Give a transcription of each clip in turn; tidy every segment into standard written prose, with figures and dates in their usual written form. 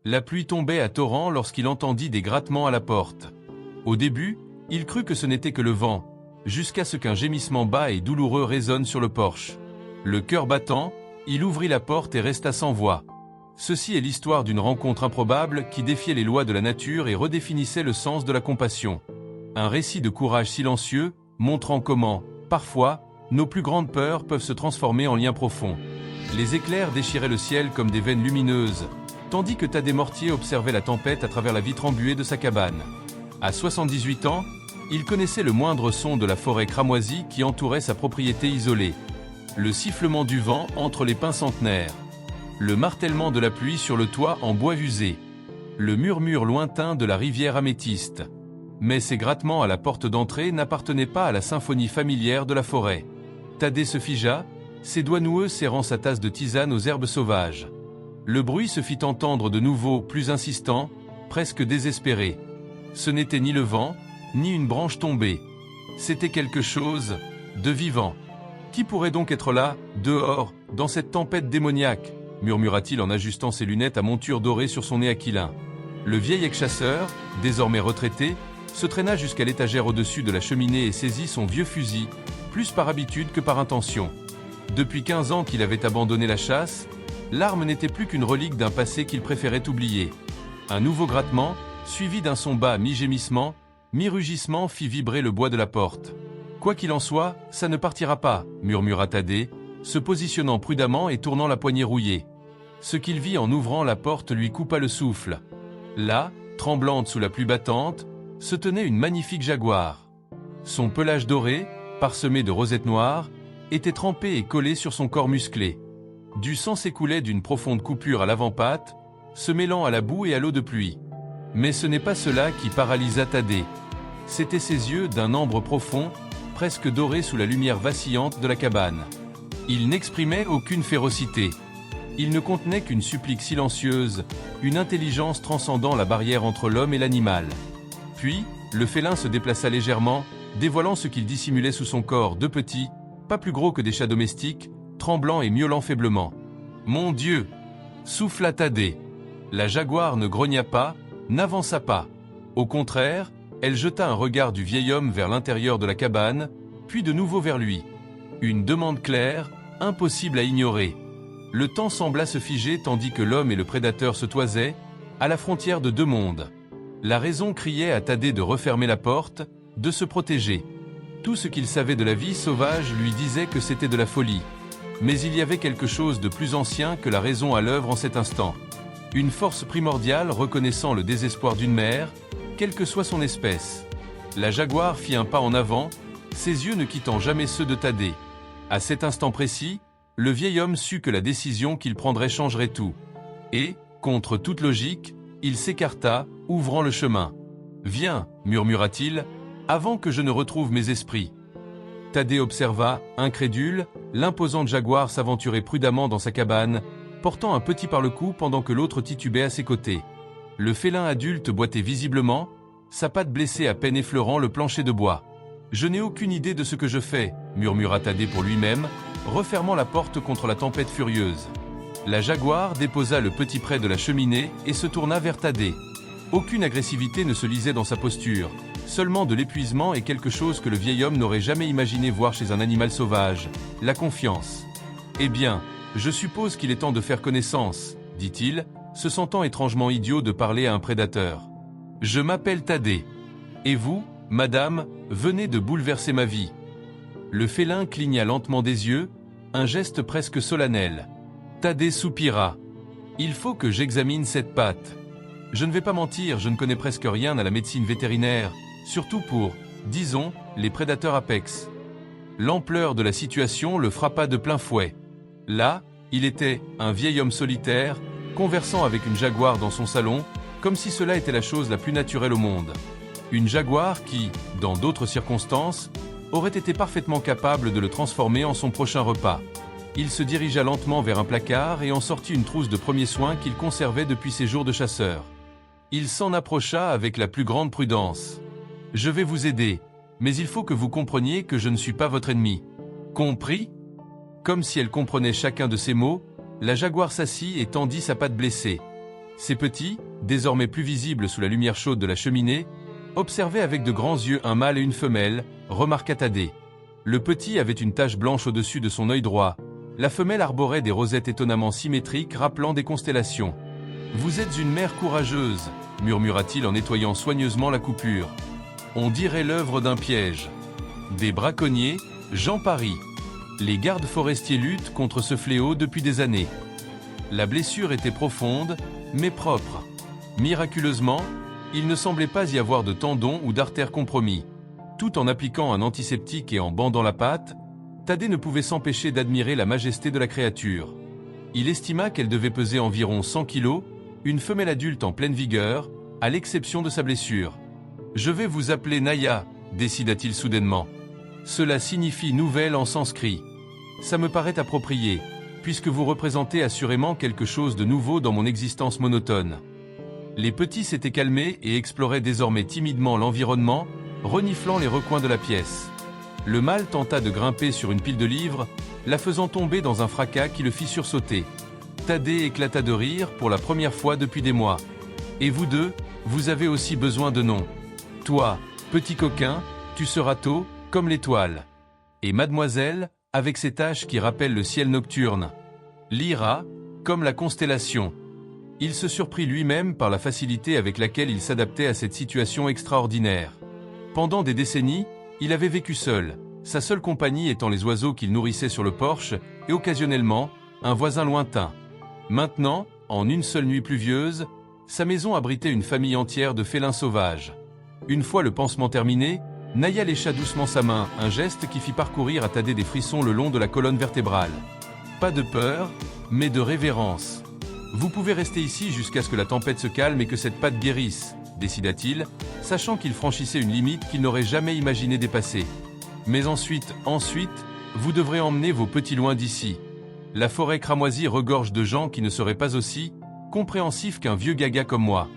La pluie tombait à torrents lorsqu'il entendit des grattements à la porte. Au début, il crut que ce n'était que le vent, jusqu'à ce qu'un gémissement bas et douloureux résonne sur le porche. Le cœur battant, il ouvrit la porte et resta sans voix. Ceci est l'histoire d'une rencontre improbable qui défiait les lois de la nature et redéfinissait le sens de la compassion. Un récit de courage silencieux, montrant comment, parfois, nos plus grandes peurs peuvent se transformer en liens profonds. Les éclairs déchiraient le ciel comme des veines lumineuses, tandis que Thaddée Mortier observait la tempête à travers la vitre embuée de sa cabane. À 78 ans, il connaissait le moindre son de la forêt cramoisie qui entourait sa propriété isolée. Le sifflement du vent entre les pins centenaires. Le martèlement de la pluie sur le toit en bois usé. Le murmure lointain de la rivière améthyste. Mais ces grattements à la porte d'entrée n'appartenaient pas à la symphonie familière de la forêt. Thaddée se figea, ses doigts noueux serrant sa tasse de tisane aux herbes sauvages. Le bruit se fit entendre de nouveau, plus insistant, presque désespéré. Ce n'était ni le vent, ni une branche tombée. C'était quelque chose de vivant. Qui pourrait donc être là, dehors, dans cette tempête démoniaque ? Murmura-t-il en ajustant ses lunettes à monture dorée sur son nez aquilin. Le vieil ex-chasseur, désormais retraité, se traîna jusqu'à l'étagère au-dessus de la cheminée et saisit son vieux fusil, plus par habitude que par intention. Depuis 15 ans qu'il avait abandonné la chasse, l'arme n'était plus qu'une relique d'un passé qu'il préférait oublier. Un nouveau grattement, suivi d'un son bas mi-gémissement, mi-rugissement fit vibrer le bois de la porte. « Quoi qu'il en soit, ça ne partira pas », murmura Thaddée, se positionnant prudemment et tournant la poignée rouillée. Ce qu'il vit en ouvrant la porte lui coupa le souffle. Là, tremblante sous la pluie battante, se tenait une magnifique jaguar. Son pelage doré, parsemé de rosettes noires, était trempé et collé sur son corps musclé. Du sang s'écoulait d'une profonde coupure à l'avant-patte, se mêlant à la boue et à l'eau de pluie. Mais ce n'est pas cela qui paralysa Thaddée. C'étaient ses yeux d'un ambre profond, presque dorés sous la lumière vacillante de la cabane. Il n'exprimait aucune férocité. Il ne contenait qu'une supplique silencieuse, une intelligence transcendant la barrière entre l'homme et l'animal. Puis, le félin se déplaça légèrement, dévoilant ce qu'il dissimulait sous son corps, deux petits, pas plus gros que des chats domestiques, tremblant et miaulant faiblement. « Mon Dieu !» souffla Thaddée. La jaguar ne grogna pas, n'avança pas. Au contraire, elle jeta un regard du vieil homme vers l'intérieur de la cabane, puis de nouveau vers lui. Une demande claire, impossible à ignorer. Le temps sembla se figer tandis que l'homme et le prédateur se toisaient, à la frontière de deux mondes. La raison criait à Thaddée de refermer la porte, de se protéger. Tout ce qu'il savait de la vie sauvage lui disait que c'était de la folie. Mais il y avait quelque chose de plus ancien que la raison à l'œuvre en cet instant. Une force primordiale reconnaissant le désespoir d'une mère, quelle que soit son espèce. La jaguar fit un pas en avant, ses yeux ne quittant jamais ceux de Thaddée. À cet instant précis, le vieil homme sut que la décision qu'il prendrait changerait tout. Et, contre toute logique, il s'écarta, ouvrant le chemin. « Viens, murmura-t-il, avant que je ne retrouve mes esprits. » Thaddée observa, incrédule, l'imposante jaguar s'aventurer prudemment dans sa cabane, portant un petit par le cou pendant que l'autre titubait à ses côtés. Le félin adulte boitait visiblement, sa patte blessée à peine effleurant le plancher de bois. « Je n'ai aucune idée de ce que je fais, » murmura Thaddée pour lui-même, refermant la porte contre la tempête furieuse. La jaguar déposa le petit près de la cheminée et se tourna vers Thaddée. Aucune agressivité ne se lisait dans sa posture, seulement de l'épuisement et quelque chose que le vieil homme n'aurait jamais imaginé voir chez un animal sauvage, la confiance. « Eh bien, je suppose qu'il est temps de faire connaissance, » dit-il, se sentant étrangement idiot de parler à un prédateur. « Je m'appelle Thaddée. Et vous, madame, venez de bouleverser ma vie. » Le félin cligna lentement des yeux, un geste presque solennel. Thaddée soupira. « Il faut que j'examine cette patte. Je ne vais pas mentir, je ne connais presque rien à la médecine vétérinaire, surtout pour, disons, les prédateurs apex. » L'ampleur de la situation le frappa de plein fouet. Là, il était, un vieil homme solitaire, conversant avec une jaguar dans son salon, comme si cela était la chose la plus naturelle au monde. Une jaguar qui, dans d'autres circonstances, aurait été parfaitement capable de le transformer en son prochain repas. Il se dirigea lentement vers un placard et en sortit une trousse de premiers soins qu'il conservait depuis ses jours de chasseur. Il s'en approcha avec la plus grande prudence. « Je vais vous aider, mais il faut que vous compreniez que je ne suis pas votre ennemi. »« Compris ?» Comme si elle comprenait chacun de ses mots, la jaguar s'assit et tendit sa patte blessée. Ces petits, désormais plus visibles sous la lumière chaude de la cheminée, observaient avec de grands yeux un mâle et une femelle, remarqua Thaddée. Le petit avait une tache blanche au-dessus de son œil droit. La femelle arborait des rosettes étonnamment symétriques rappelant des constellations. « Vous êtes une mère courageuse », murmura-t-il en nettoyant soigneusement la coupure. « On dirait l'œuvre d'un piège. » Des braconniers, Jean Paris. Les gardes forestiers luttent contre ce fléau depuis des années. La blessure était profonde, mais propre. Miraculeusement, il ne semblait pas y avoir de tendons ou d'artères compromis. Tout en appliquant un antiseptique et en bandant la patte, Thaddée ne pouvait s'empêcher d'admirer la majesté de la créature. Il estima qu'elle devait peser environ 100 kilos, une femelle adulte en pleine vigueur, à l'exception de sa blessure. « Je vais vous appeler Naya », décida-t-il soudainement. « Cela signifie nouvelle en sanskrit. Ça me paraît approprié, puisque vous représentez assurément quelque chose de nouveau dans mon existence monotone. » Les petits s'étaient calmés et exploraient désormais timidement l'environnement, reniflant les recoins de la pièce. Le mâle tenta de grimper sur une pile de livres, la faisant tomber dans un fracas qui le fit sursauter. Thaddée éclata de rire pour la première fois depuis des mois. « Et vous deux, vous avez aussi besoin de noms. Toi, petit coquin, tu seras tôt, comme l'étoile. Et mademoiselle, avec ses taches qui rappellent le ciel nocturne. Lyra, comme la constellation. » Il se surprit lui-même par la facilité avec laquelle il s'adaptait à cette situation extraordinaire. Pendant des décennies, il avait vécu seul, sa seule compagnie étant les oiseaux qu'il nourrissait sur le porche et occasionnellement, un voisin lointain. Maintenant, en une seule nuit pluvieuse, sa maison abritait une famille entière de félins sauvages. Une fois le pansement terminé, Naya lécha doucement sa main, un geste qui fit parcourir à Thaddée des frissons le long de la colonne vertébrale. Pas de peur, mais de révérence. Vous pouvez rester ici jusqu'à ce que la tempête se calme et que cette patte guérisse, décida-t-il, sachant qu'il franchissait une limite qu'il n'aurait jamais imaginé dépasser. Mais ensuite, vous devrez emmener vos petits loin d'ici. La forêt cramoisie regorge de gens qui ne seraient pas aussi compréhensifs qu'un vieux gaga comme moi.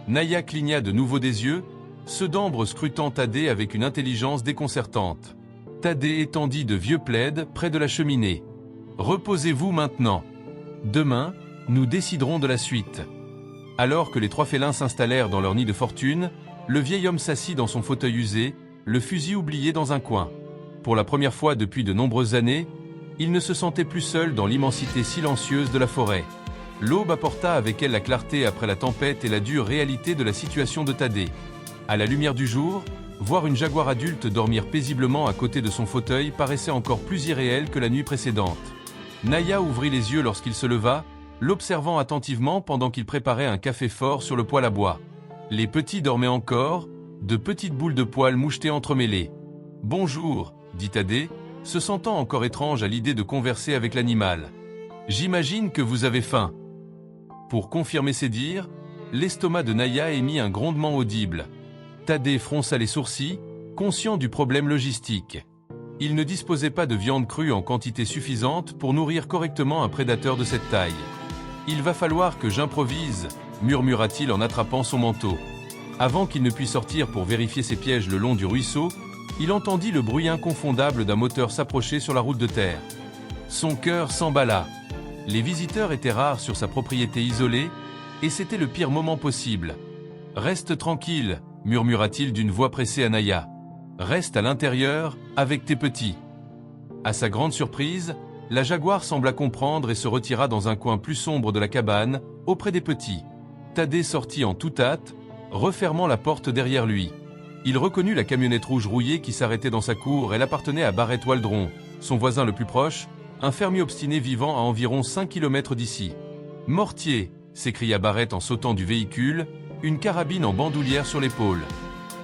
Naya cligna de nouveau des yeux, ce d'ambre scrutant Thaddée avec une intelligence déconcertante. Thaddée étendit de vieux plaids près de la cheminée. Reposez-vous maintenant. Demain, nous déciderons de la suite. Alors que les trois félins s'installèrent dans leur nid de fortune, le vieil homme s'assit dans son fauteuil usé, le fusil oublié dans un coin. Pour la première fois depuis de nombreuses années, il ne se sentait plus seul dans l'immensité silencieuse de la forêt. L'aube apporta avec elle la clarté après la tempête et la dure réalité de la situation de Thaddée. À la lumière du jour, voir une jaguar adulte dormir paisiblement à côté de son fauteuil paraissait encore plus irréel que la nuit précédente. Naya ouvrit les yeux lorsqu'il se leva, l'observant attentivement pendant qu'il préparait un café fort sur le poêle à bois. Les petits dormaient encore, de petites boules de poils mouchetées entremêlées. « Bonjour », dit Thaddée, se sentant encore étrange à l'idée de converser avec l'animal. « J'imagine que vous avez faim. » Pour confirmer ses dires, l'estomac de Naya émit un grondement audible. Thaddée fronça les sourcils, conscient du problème logistique. Il ne disposait pas de viande crue en quantité suffisante pour nourrir correctement un prédateur de cette taille. « Il va falloir que j'improvise », murmura-t-il en attrapant son manteau. Avant qu'il ne puisse sortir pour vérifier ses pièges le long du ruisseau, il entendit le bruit inconfondable d'un moteur s'approcher sur la route de terre. Son cœur s'emballa. Les visiteurs étaient rares sur sa propriété isolée, et c'était le pire moment possible. « Reste tranquille », murmura-t-il d'une voix pressée à Naya. « Reste à l'intérieur, avec tes petits. » À sa grande surprise, la jaguar sembla comprendre et se retira dans un coin plus sombre de la cabane, auprès des petits. Thaddée sortit en toute hâte, refermant la porte derrière lui. Il reconnut la camionnette rouge rouillée qui s'arrêtait dans sa cour. Elle appartenait à Barrett Waldron, son voisin le plus proche, un fermier obstiné vivant à environ 5 km d'ici. « Mortier !» s'écria Barrett en sautant du véhicule, une carabine en bandoulière sur l'épaule.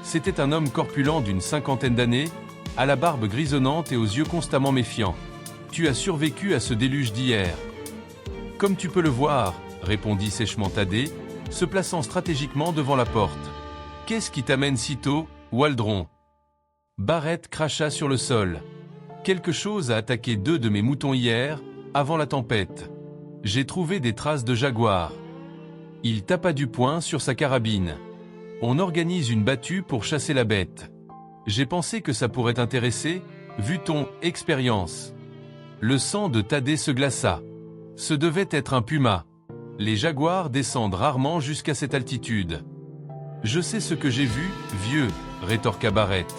C'était un homme corpulent d'une 50aine d'années, à la barbe grisonnante et aux yeux constamment méfiants. « Tu as survécu à ce déluge d'hier. »« Comme tu peux le voir, » répondit sèchement Thaddée, se plaçant stratégiquement devant la porte. « Qu'est-ce qui t'amène si tôt, Waldron ?» Barrett cracha sur le sol. « Quelque chose a attaqué 2 de mes moutons hier, avant la tempête. J'ai trouvé des traces de jaguar. » Il tapa du poing sur sa carabine. « On organise une battue pour chasser la bête. J'ai pensé que ça pourrait t'intéresser, vu ton expérience. » Le sang de Thaddée se glaça. Ce devait être un puma. Les jaguars descendent rarement jusqu'à cette altitude. Je sais ce que j'ai vu, vieux, rétorqua Barrett.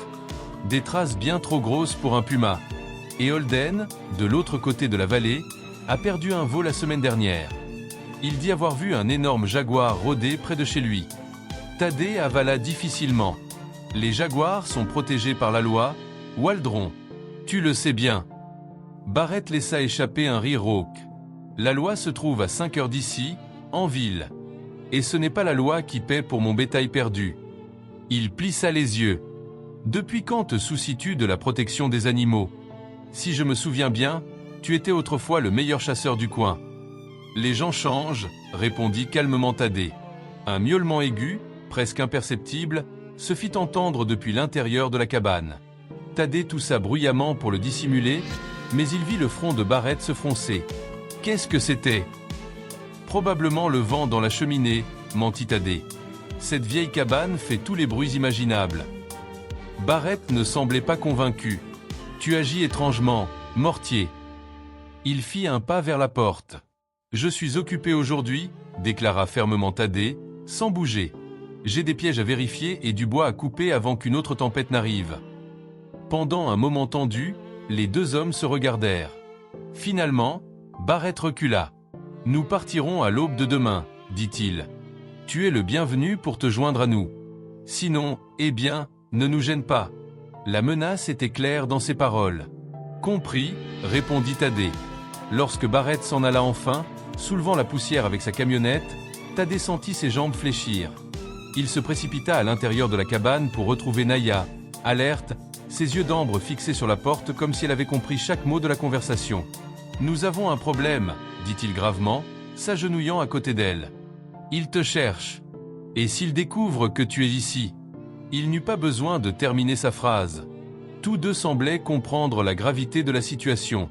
Des traces bien trop grosses pour un puma. Et Holden, de l'autre côté de la vallée, a perdu un veau la semaine dernière. Il dit avoir vu un énorme jaguar rôder près de chez lui. Thaddée avala difficilement. Les jaguars sont protégés par la loi, Waldron. Tu le sais bien. Barrett laissa échapper un rire rauque. La loi se trouve à 5 heures d'ici, en ville. Et ce n'est pas la loi qui paie pour mon bétail perdu. Il plissa les yeux. Depuis quand te soucies-tu de la protection des animaux? Si je me souviens bien, tu étais autrefois le meilleur chasseur du coin. Les gens changent, répondit calmement Thaddée. Un miaulement aigu, presque imperceptible, se fit entendre depuis l'intérieur de la cabane. Thaddée toussa bruyamment pour le dissimuler, mais il vit le front de Barrett se froncer. Qu'est-ce que c'était? Probablement le vent dans la cheminée, mentit Thaddée. Cette vieille cabane fait tous les bruits imaginables. Barrett ne semblait pas convaincu. Tu agis étrangement, mortier. Il fit un pas vers la porte. Je suis occupé aujourd'hui, déclara fermement Thaddée, sans bouger. J'ai des pièges à vérifier et du bois à couper avant qu'une autre tempête n'arrive. Pendant un moment tendu, les deux hommes se regardèrent. Finalement, Barrett recula. Nous partirons à l'aube de demain, dit-il. Tu es le bienvenu pour te joindre à nous. Sinon, eh bien, ne nous gêne pas. La menace était claire dans ses paroles. Compris, répondit Thaddée. Lorsque Barrett s'en alla enfin, soulevant la poussière avec sa camionnette, Thaddée sentit ses jambes fléchir. Il se précipita à l'intérieur de la cabane pour retrouver Naya, alerte, ses yeux d'ambre fixés sur la porte comme si elle avait compris chaque mot de la conversation. « Nous avons un problème », dit-il gravement, s'agenouillant à côté d'elle. « Il te cherche. Et s'il découvre que tu es ici ?» Il n'eut pas besoin de terminer sa phrase. Tous deux semblaient comprendre la gravité de la situation.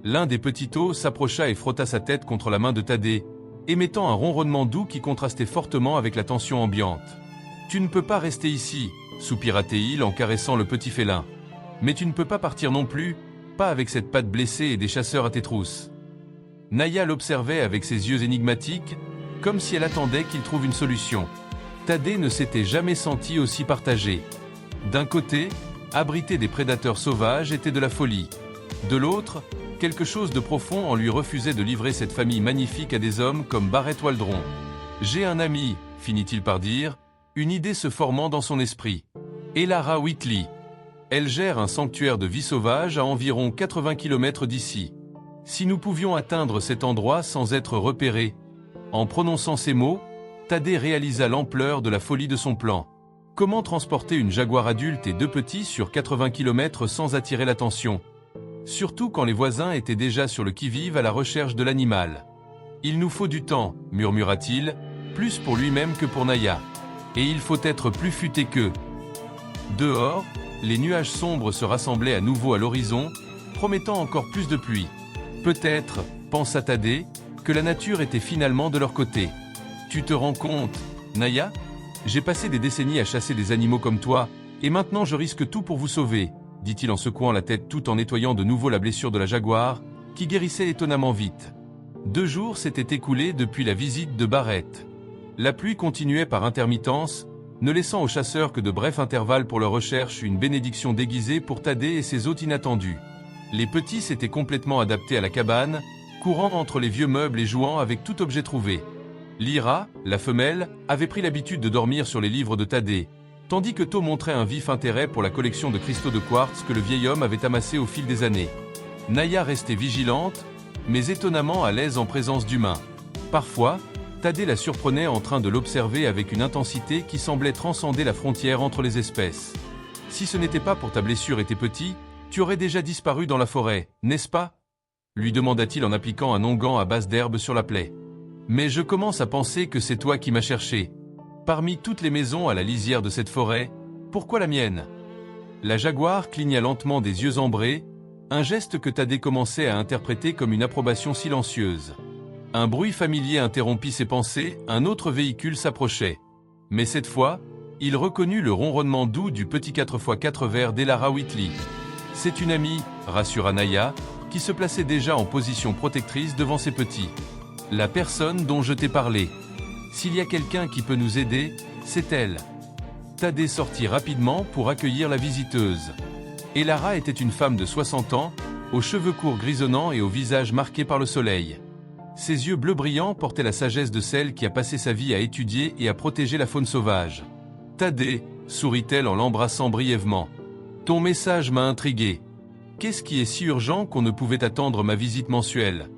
L'un des petits os s'approcha et frotta sa tête contre la main de Thaddée, émettant un ronronnement doux qui contrastait fortement avec la tension ambiante. « Tu ne peux pas rester ici », soupira-t-il en caressant le petit félin. « Mais tu ne peux pas partir non plus, pas avec cette patte blessée et des chasseurs à tes trousses. » Naya l'observait avec ses yeux énigmatiques, comme si elle attendait qu'il trouve une solution. Thaddée ne s'était jamais senti aussi partagé. D'un côté, abriter des prédateurs sauvages était de la folie. De l'autre, quelque chose de profond en lui refusait de livrer cette famille magnifique à des hommes comme Barrett Waldron. « J'ai un ami », finit-il par dire, une idée se formant dans son esprit. Elara Whitley. Elle gère un sanctuaire de vie sauvage à environ 80 km d'ici. Si nous pouvions atteindre cet endroit sans être repérés. En prononçant ces mots, Thaddée réalisa l'ampleur de la folie de son plan. Comment transporter une jaguar adulte et deux petits sur 80 km sans attirer l'attention? Surtout quand les voisins étaient déjà sur le qui-vive à la recherche de l'animal. « Il nous faut du temps », murmura-t-il, plus pour lui-même que pour Naya. « Et il faut être plus futé qu'eux. » Dehors, les nuages sombres se rassemblaient à nouveau à l'horizon, promettant encore plus de pluie. Peut-être, pensa Thaddée, que la nature était finalement de leur côté. Tu te rends compte, Naya? J'ai passé des décennies à chasser des animaux comme toi, et maintenant je risque tout pour vous sauver, dit-il en secouant la tête tout en nettoyant de nouveau la blessure de la jaguar, qui guérissait étonnamment vite. 2 jours s'étaient écoulés depuis la visite de Barrett. La pluie continuait par intermittence, ne laissant aux chasseurs que de brefs intervalles pour leur recherche, une bénédiction déguisée pour Thaddée et ses hôtes inattendus. Les petits s'étaient complètement adaptés à la cabane, courant entre les vieux meubles et jouant avec tout objet trouvé. Lyra, la femelle, avait pris l'habitude de dormir sur les livres de Thaddée, tandis que To montrait un vif intérêt pour la collection de cristaux de quartz que le vieil homme avait amassé au fil des années. Naya restait vigilante, mais étonnamment à l'aise en présence d'humains. Parfois, Thaddée la surprenait en train de l'observer avec une intensité qui semblait transcender la frontière entre les espèces. « Si ce n'était pas pour ta blessure et tes petits, tu aurais déjà disparu dans la forêt, n'est-ce pas ?» lui demanda-t-il en appliquant un onguent à base d'herbe sur la plaie. « Mais je commence à penser que c'est toi qui m'as cherché. Parmi toutes les maisons à la lisière de cette forêt, pourquoi la mienne ?» La jaguar cligna lentement des yeux ambrés, un geste que Thaddée commençait à interpréter comme une approbation silencieuse. Un bruit familier interrompit ses pensées, un autre véhicule s'approchait. Mais cette fois, il reconnut le ronronnement doux du petit 4x4 vert d'Elara Whitley. « C'est une amie », rassura Naya, qui se plaçait déjà en position protectrice devant ses petits. La personne dont je t'ai parlé. S'il y a quelqu'un qui peut nous aider, c'est elle. Thaddée sortit rapidement pour accueillir la visiteuse. Elara était une femme de 60 ans, aux cheveux courts grisonnants et au visage marqué par le soleil. Ses yeux bleus brillants portaient la sagesse de celle qui a passé sa vie à étudier et à protéger la faune sauvage. « Thaddée », sourit-elle en l'embrassant brièvement. « Ton message m'a intrigué. Qu'est-ce qui est si urgent qu'on ne pouvait attendre ma visite mensuelle ?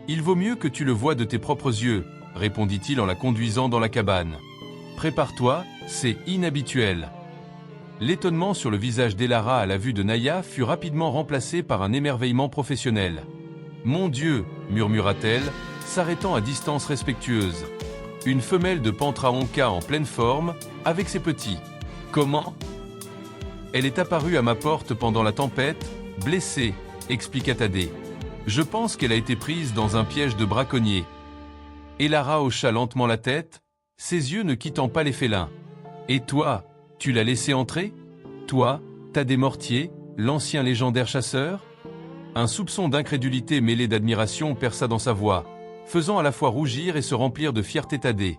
Il vaut mieux que tu le voies de tes propres yeux, répondit-il en la conduisant dans la cabane. Prépare-toi, c'est inhabituel. L'étonnement sur le visage d'Elara à la vue de Naya fut rapidement remplacé par un émerveillement professionnel. Mon Dieu, murmura-t-elle, s'arrêtant à distance respectueuse. Une femelle de Panthera onca en pleine forme, avec ses petits. Comment ? Elle est apparue à ma porte pendant la tempête, blessée, expliqua Thaddée. Je pense qu'elle a été prise dans un piège de braconnier. Elara hocha lentement la tête, ses yeux ne quittant pas les félins. Et toi, tu l'as laissée entrer ? Toi, Thaddée Mortier, l'ancien légendaire chasseur ? Un soupçon d'incrédulité mêlé d'admiration perça dans sa voix, faisant à la fois rougir et se remplir de fierté Thaddée.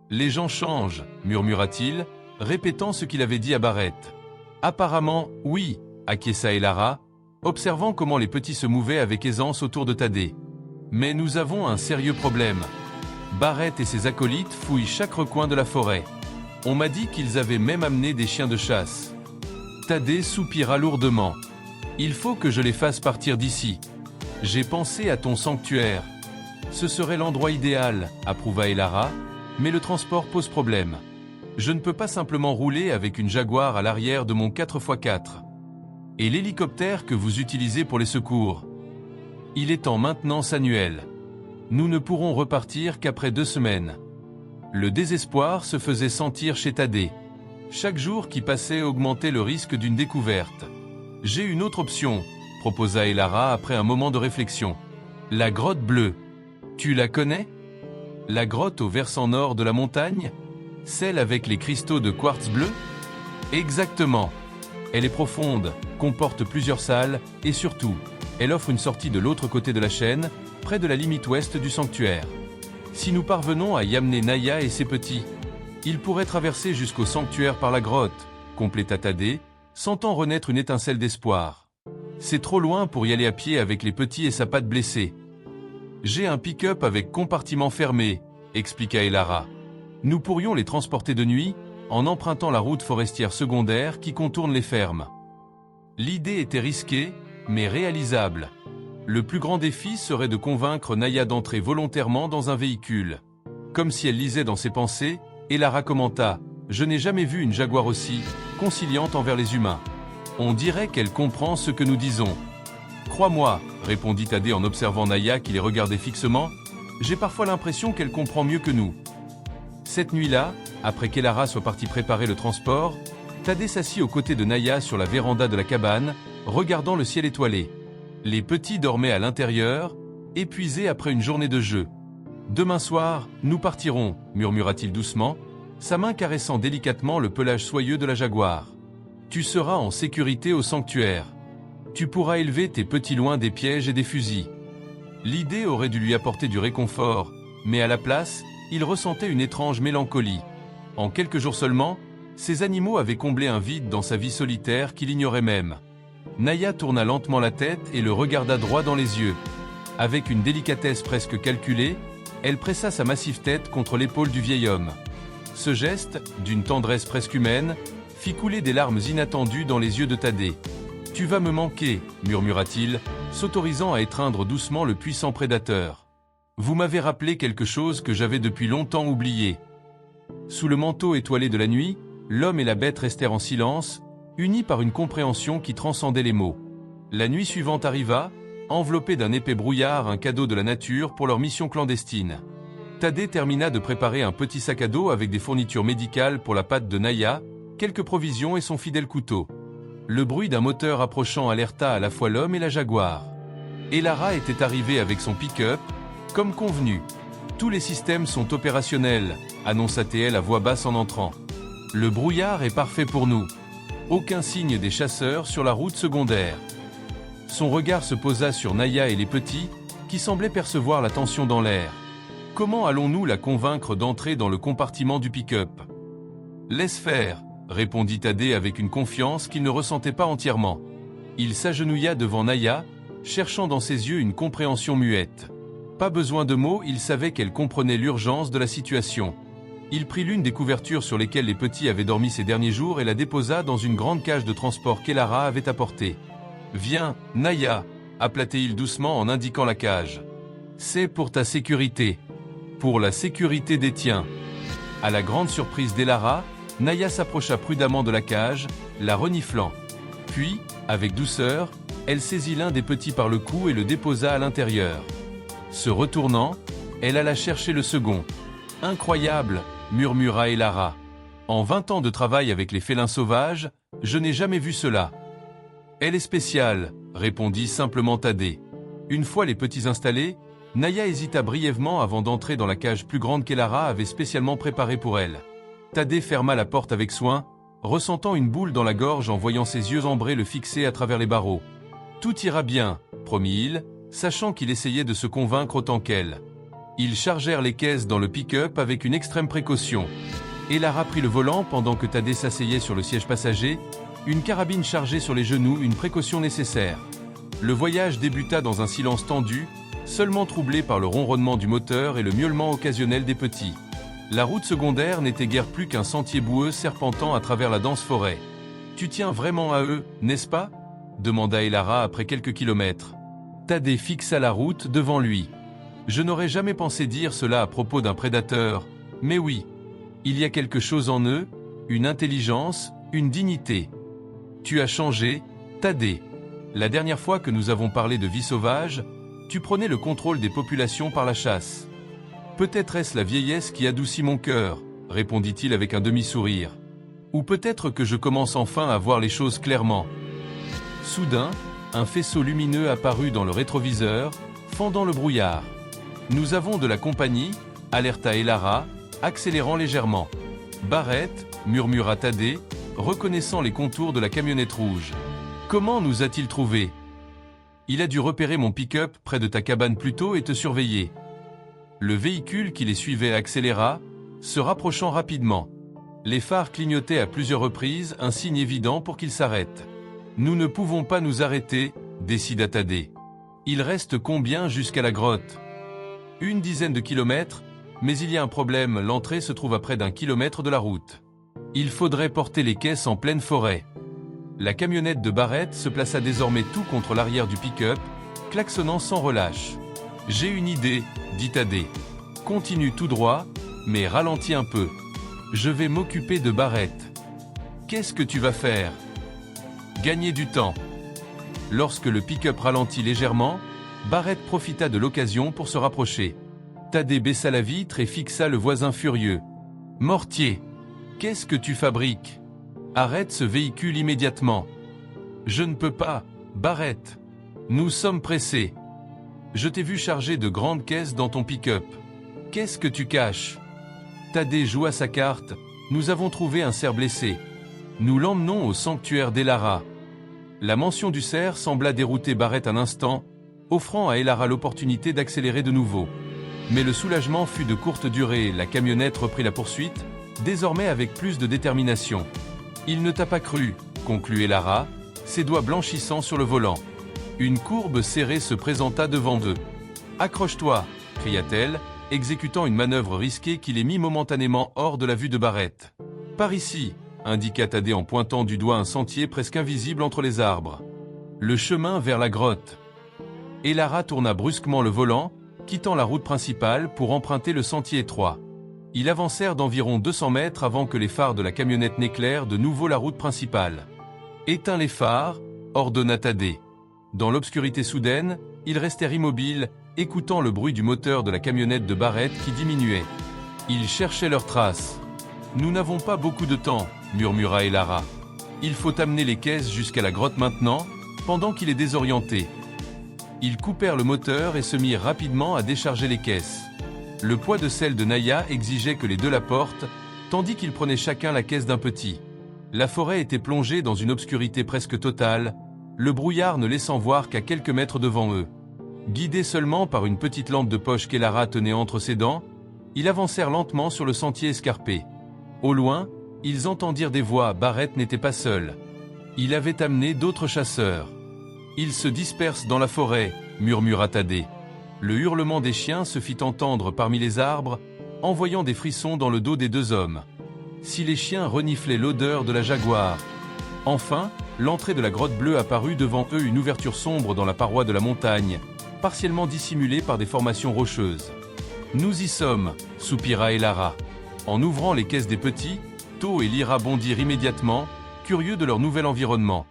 Les gens changent, murmura-t-il, répétant ce qu'il avait dit à Barrett. Apparemment, oui, acquiesça Elara, observant comment les petits se mouvaient avec aisance autour de Thaddée. Mais nous avons un sérieux problème. Barrett et ses acolytes fouillent chaque recoin de la forêt. On m'a dit qu'ils avaient même amené des chiens de chasse. Thaddée soupira lourdement. Il faut que je les fasse partir d'ici. J'ai pensé à ton sanctuaire. Ce serait l'endroit idéal, approuva Elara, mais le transport pose problème. Je ne peux pas simplement rouler avec une Jaguar à l'arrière de mon 4x4. Et l'hélicoptère que vous utilisez pour les secours. Il est en maintenance annuelle. Nous ne pourrons repartir qu'après 2 semaines. Le désespoir se faisait sentir chez Thaddée. Chaque jour qui passait augmentait le risque d'une découverte. J'ai une autre option, proposa Elara après un moment de réflexion. La grotte bleue. Tu la connais ? La grotte au versant nord de la montagne ? Celle avec les cristaux de quartz bleu ? Exactement. Elle est profonde, comporte plusieurs salles et surtout, elle offre une sortie de l'autre côté de la chaîne, près de la limite ouest du sanctuaire. Si nous parvenons à y amener Naya et ses petits, ils pourraient traverser jusqu'au sanctuaire par la grotte, compléta Thaddée, sentant renaître une étincelle d'espoir. C'est trop loin pour y aller à pied avec les petits et sa patte blessée. J'ai un pick-up avec compartiment fermé, expliqua Elara. Nous pourrions les transporter de nuit, en empruntant la route forestière secondaire qui contourne les fermes. L'idée était risquée, mais réalisable. Le plus grand défi serait de convaincre Naya d'entrer volontairement dans un véhicule. Comme si elle lisait dans ses pensées, Elara commenta « Je n'ai jamais vu une Jaguar aussi conciliante envers les humains. On dirait qu'elle comprend ce que nous disons. » « Crois-moi, répondit Thaddée en observant Naya qui les regardait fixement, « j'ai parfois l'impression qu'elle comprend mieux que nous. » Cette nuit-là, après qu'Elara soit partie préparer le transport, Thaddée s'assit aux côtés de Naya sur la véranda de la cabane, regardant le ciel étoilé. Les petits dormaient à l'intérieur, épuisés après une journée de jeu. « Demain soir, nous partirons, » murmura-t-il doucement, sa main caressant délicatement le pelage soyeux de la Jaguar. « Tu seras en sécurité au sanctuaire. Tu pourras élever tes petits loin des pièges et des fusils. » L'idée aurait dû lui apporter du réconfort, mais à la place, il ressentait une étrange mélancolie. En quelques jours seulement, ces animaux avaient comblé un vide dans sa vie solitaire qu'il ignorait même. Naya tourna lentement la tête et le regarda droit dans les yeux. Avec une délicatesse presque calculée, elle pressa sa massive tête contre l'épaule du vieil homme. Ce geste, d'une tendresse presque humaine, fit couler des larmes inattendues dans les yeux de Thaddée. « Tu vas me manquer, » murmura-t-il, s'autorisant à étreindre doucement le puissant prédateur. « Vous m'avez rappelé quelque chose que j'avais depuis longtemps oublié. » Sous le manteau étoilé de la nuit, l'homme et la bête restèrent en silence, unis par une compréhension qui transcendait les mots. La nuit suivante arriva, enveloppée d'un épais brouillard, un cadeau de la nature pour leur mission clandestine. Thaddée termina de préparer un petit sac à dos avec des fournitures médicales pour la patte de Naya, quelques provisions et son fidèle couteau. Le bruit d'un moteur approchant alerta à la fois l'homme et la Jaguar. Elara était arrivée avec son pick-up, comme convenu. « Tous les systèmes sont opérationnels », annonça-t-elle à voix basse en entrant. « Le brouillard est parfait pour nous. Aucun signe des chasseurs sur la route secondaire. » Son regard se posa sur Naya et les petits, qui semblaient percevoir la tension dans l'air. Comment allons-nous la convaincre d'entrer dans le compartiment du pick-up? Laisse faire, répondit Thaddée avec une confiance qu'il ne ressentait pas entièrement. Il s'agenouilla devant Naya, cherchant dans ses yeux une compréhension muette. Pas besoin de mots, il savait qu'elle comprenait l'urgence de la situation. Il prit l'une des couvertures sur lesquelles les petits avaient dormi ces derniers jours et la déposa dans une grande cage de transport qu'Elara avait apportée. « Viens, Naya !» appela-t-il doucement en indiquant la cage. « C'est pour ta sécurité. Pour la sécurité des tiens. » À la grande surprise d'Elara, Naya s'approcha prudemment de la cage, la reniflant. Puis, avec douceur, elle saisit l'un des petits par le cou et le déposa à l'intérieur. Se retournant, elle alla chercher le second. « Incroyable !» murmura Elara. « En 20 ans de travail avec les félins sauvages, je n'ai jamais vu cela. »« Elle est spéciale », répondit simplement Thaddée. Une fois les petits installés, Naya hésita brièvement avant d'entrer dans la cage plus grande qu'Elara avait spécialement préparée pour elle. Thaddée ferma la porte avec soin, ressentant une boule dans la gorge en voyant ses yeux ambrés le fixer à travers les barreaux. « Tout ira bien », promit-il, sachant qu'il essayait de se convaincre autant qu'elle. Ils chargèrent les caisses dans le pick-up avec une extrême précaution. Elara prit le volant pendant que Thaddée s'asseyait sur le siège passager, une carabine chargée sur les genoux, une précaution nécessaire. Le voyage débuta dans un silence tendu, seulement troublé par le ronronnement du moteur et le miaulement occasionnel des petits. La route secondaire n'était guère plus qu'un sentier boueux serpentant à travers la dense forêt. « Tu tiens vraiment à eux, n'est-ce pas ?» demanda Elara après quelques kilomètres. Thaddée fixa la route devant lui. « Je n'aurais jamais pensé dire cela à propos d'un prédateur, mais oui. Il y a quelque chose en eux, une intelligence, une dignité. Tu as changé, Thaddée. La dernière fois que nous avons parlé de vie sauvage, tu prenais le contrôle des populations par la chasse. Peut-être est-ce la vieillesse qui adoucit mon cœur, répondit-il avec un demi-sourire. Ou peut-être que je commence enfin à voir les choses clairement. » Soudain, un faisceau lumineux apparut dans le rétroviseur, fendant le brouillard. « Nous avons de la compagnie, » alerta Elara, accélérant légèrement. « Barrett, » murmura Thaddée, reconnaissant les contours de la camionnette rouge. « Comment nous a-t-il trouvés ? Il a dû repérer mon pick-up près de ta cabane plus tôt et te surveiller. » Le véhicule qui les suivait accéléra, se rapprochant rapidement. Les phares clignotaient à plusieurs reprises, un signe évident pour qu'ils s'arrêtent. « Nous ne pouvons pas nous arrêter, » décida Thaddée. « Il reste combien jusqu'à la grotte ? » « 10 de kilomètres, mais il y a un problème, l'entrée se trouve à près d'1 kilomètre de la route. Il faudrait porter les caisses en pleine forêt. » La camionnette de Barrett se plaça désormais tout contre l'arrière du pick-up, klaxonnant sans relâche. « J'ai une idée, » dit Thaddée. « Continue tout droit, mais ralentis un peu. Je vais m'occuper de Barrett. »« Qu'est-ce que tu vas faire ? » ?»« Gagner du temps. » Lorsque le pick-up ralentit légèrement, Barrett profita de l'occasion pour se rapprocher. Thaddée baissa la vitre et fixa le voisin furieux. « Mortier, qu'est-ce que tu fabriques ? Arrête ce véhicule immédiatement. »« Je ne peux pas, Barrett. Nous sommes pressés. Je t'ai vu charger de grandes caisses dans ton pick-up. Qu'est-ce que tu caches ? » Thaddée joua sa carte. « Nous avons trouvé un cerf blessé. Nous l'emmenons au sanctuaire d'Elara. » La mention du cerf sembla dérouter Barrett un instant, offrant à Elara l'opportunité d'accélérer de nouveau. Mais le soulagement fut de courte durée, la camionnette reprit la poursuite, désormais avec plus de détermination. « Il ne t'a pas cru, » conclut Elara, ses doigts blanchissant sur le volant. Une courbe serrée se présenta devant eux. « Accroche-toi » cria-t-elle, exécutant une manœuvre risquée qui les mit momentanément hors de la vue de Barrett. « Par ici » indiqua Thaddée en pointant du doigt un sentier presque invisible entre les arbres. Le chemin vers la grotte. Elara tourna brusquement le volant, quittant la route principale pour emprunter le sentier étroit. Ils avancèrent d'environ 200 mètres avant que les phares de la camionnette n'éclairent de nouveau la route principale. « Éteins les phares » ordonna Thaddée. Dans l'obscurité soudaine, ils restèrent immobiles, écoutant le bruit du moteur de la camionnette de Barrett qui diminuait. Ils cherchaient leurs traces. « Nous n'avons pas beaucoup de temps » murmura Elara. « Il faut amener les caisses jusqu'à la grotte maintenant, pendant qu'il est désorienté. » Ils coupèrent le moteur et se mirent rapidement à décharger les caisses. Le poids de celle de Naya exigeait que les deux la portent, tandis qu'ils prenaient chacun la caisse d'un petit. La forêt était plongée dans une obscurité presque totale, le brouillard ne laissant voir qu'à quelques mètres devant eux. Guidés seulement par une petite lampe de poche qu'Elara tenait entre ses dents, ils avancèrent lentement sur le sentier escarpé. Au loin, ils entendirent des voix. Barrett n'était pas seul. Il avait amené d'autres chasseurs. Ils se dispersent dans la forêt, murmura Thaddée. Le hurlement des chiens se fit entendre parmi les arbres, envoyant des frissons dans le dos des deux hommes. Si les chiens reniflaient l'odeur de la jaguar. Enfin, l'entrée de la grotte bleue apparut devant eux, une ouverture sombre dans la paroi de la montagne, partiellement dissimulée par des formations rocheuses. Nous y sommes, soupira Elara. En ouvrant les caisses des petits, To et Lyra bondirent immédiatement, curieux de leur nouvel environnement.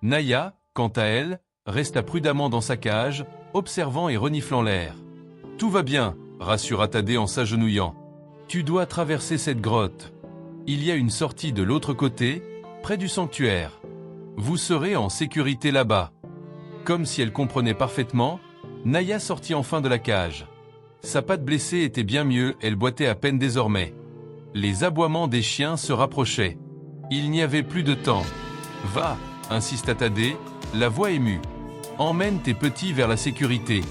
Naya, quant à elle, resta prudemment dans sa cage, observant et reniflant l'air. Tout va bien, rassura Thaddée en s'agenouillant. Tu dois traverser cette grotte. Il y a une sortie de l'autre côté, près du sanctuaire. Vous serez en sécurité là-bas. Comme si elle comprenait parfaitement, Naya sortit enfin de la cage. Sa patte blessée était bien mieux, elle boitait à peine désormais. Les aboiements des chiens se rapprochaient. Il n'y avait plus de temps. Va, insista Thaddée, la voix émue. Emmène tes petits vers la sécurité.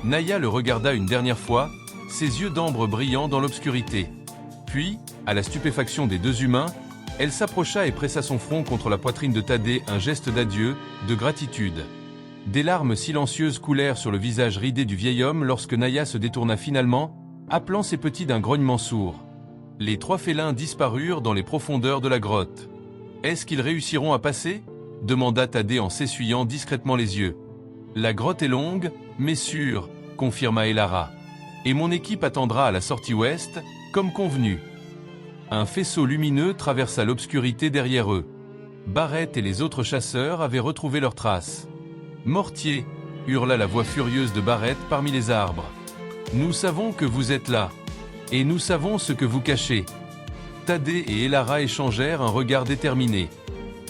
Naya le regarda une dernière fois, ses yeux d'ambre brillant dans l'obscurité. Puis, à la stupéfaction des deux humains, elle s'approcha et pressa son front contre la poitrine de Thaddée, un geste d'adieu, de gratitude. Des larmes silencieuses coulèrent sur le visage ridé du vieil homme lorsque Naya se détourna finalement, appelant ses petits d'un grognement sourd. Les trois félins disparurent dans les profondeurs de la grotte. « Est-ce qu'ils réussiront à passer ?» demanda Thaddée en s'essuyant discrètement les yeux. « La grotte est longue, mais sûre, » confirma Elara. « Et mon équipe attendra à la sortie ouest, comme convenu. » Un faisceau lumineux traversa l'obscurité derrière eux. Barrett et les autres chasseurs avaient retrouvé leurs traces. « Mortier !» hurla la voix furieuse de Barrett parmi les arbres. « Nous savons que vous êtes là. Et nous savons ce que vous cachez. » Thaddée et Elara échangèrent un regard déterminé.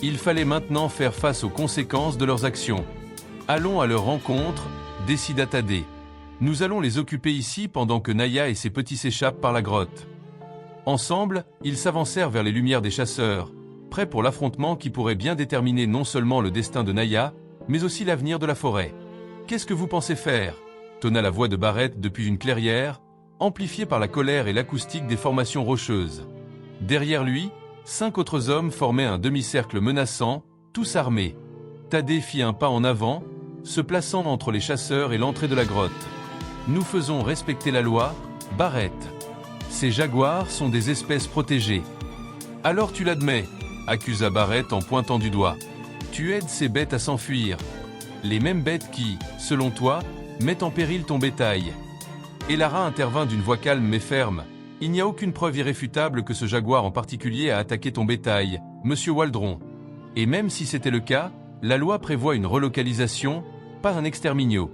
Il fallait maintenant faire face aux conséquences de leurs actions. « Allons à leur rencontre », décida Thaddée. « Nous allons les occuper ici pendant que Naya et ses petits s'échappent par la grotte. » Ensemble, ils s'avancèrent vers les lumières des chasseurs, prêts pour l'affrontement qui pourrait bien déterminer non seulement le destin de Naya, mais aussi l'avenir de la forêt. « Qu'est-ce que vous pensez faire ?» tonna la voix de Barrett depuis une clairière, amplifiée par la colère et l'acoustique des formations rocheuses. Derrière lui, 5 autres hommes formaient un demi-cercle menaçant, tous armés. Thaddée fit un pas en avant, se plaçant entre les chasseurs et l'entrée de la grotte. « Nous faisons respecter la loi, Barrett. Ces jaguars sont des espèces protégées. »« Alors tu l'admets, » accusa Barrett en pointant du doigt. « Tu aides ces bêtes à s'enfuir. Les mêmes bêtes qui, selon toi, mettent en péril ton bétail. » Elara intervint d'une voix calme mais ferme. « Il n'y a aucune preuve irréfutable que ce jaguar en particulier a attaqué ton bétail, monsieur Waldron. Et même si c'était le cas, la loi prévoit une relocalisation, pas un exterminio. »«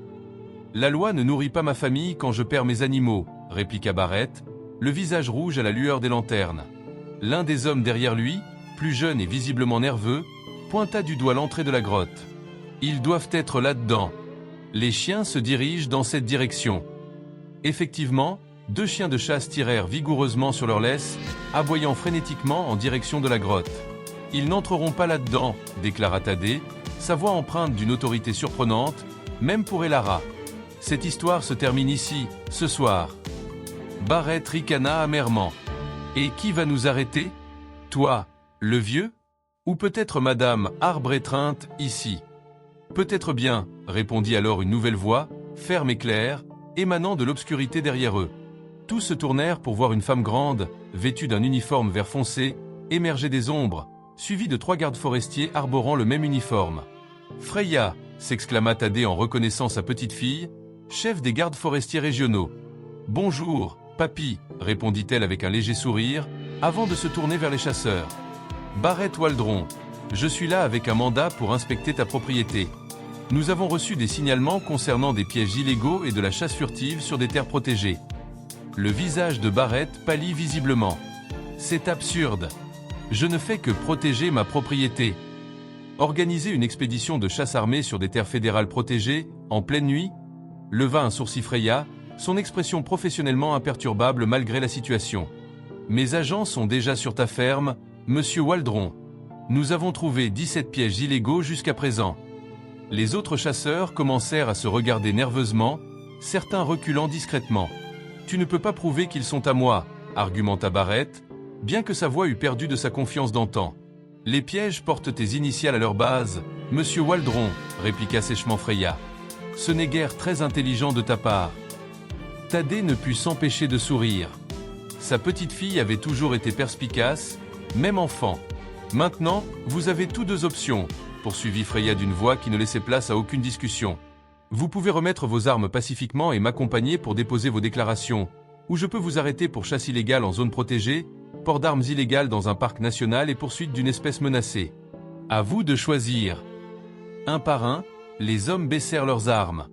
La loi ne nourrit pas ma famille quand je perds mes animaux, » répliqua Barrett, le visage rouge à la lueur des lanternes. L'un des hommes derrière lui, plus jeune et visiblement nerveux, pointa du doigt l'entrée de la grotte. « Ils doivent être là-dedans. » Les chiens se dirigent dans cette direction. Effectivement, 2 chiens de chasse tirèrent vigoureusement sur leur laisse, aboyant frénétiquement en direction de la grotte. « Ils n'entreront pas là-dedans, » déclara Thaddée, sa voix empreinte d'une autorité surprenante, même pour Elara. « Cette histoire se termine ici, ce soir. » Barrett ricana amèrement. « Et qui va nous arrêter? Toi, le vieux? Ou peut-être Madame Arbre étreinte, ici ?»« Peut-être bien, » répondit alors une nouvelle voix, ferme et claire, émanant de l'obscurité derrière eux. Tous se tournèrent pour voir une femme grande, vêtue d'un uniforme vert foncé, émerger des ombres, suivie de 3 gardes forestiers arborant le même uniforme. « Freya !» s'exclama Thaddée en reconnaissant sa petite fille, chef des gardes forestiers régionaux. « Bonjour, papy !» répondit-elle avec un léger sourire, avant de se tourner vers les chasseurs. « Barrett Waldron, je suis là avec un mandat pour inspecter ta propriété. Nous avons reçu des signalements concernant des pièges illégaux et de la chasse furtive sur des terres protégées. » Le visage de Barrett pâlit visiblement. « C'est absurde. Je ne fais que protéger ma propriété. Organiser une expédition de chasse armée sur des terres fédérales protégées, en pleine nuit ?» leva un sourcil Freya, son expression professionnellement imperturbable malgré la situation. « Mes agents sont déjà sur ta ferme, monsieur Waldron. Nous avons trouvé 17 pièges illégaux jusqu'à présent. » Les autres chasseurs commencèrent à se regarder nerveusement, certains reculant discrètement. « Tu ne peux pas prouver qu'ils sont à moi », argumenta Barrett, bien que sa voix eût perdu de sa confiance d'antan. « Les pièges portent tes initiales à leur base, Monsieur Waldron, » répliqua sèchement Freya. « Ce n'est guère très intelligent de ta part. » Thaddée ne put s'empêcher de sourire. Sa petite fille avait toujours été perspicace, même enfant. « Maintenant, vous avez tous deux options, » poursuivit Freya d'une voix qui ne laissait place à aucune discussion. « Vous pouvez remettre vos armes pacifiquement et m'accompagner pour déposer vos déclarations, ou je peux vous arrêter pour chasse illégale en zone protégée, port d'armes illégales dans un parc national et poursuite d'une espèce menacée. À vous de choisir. » Un par un, les hommes baissèrent leurs armes.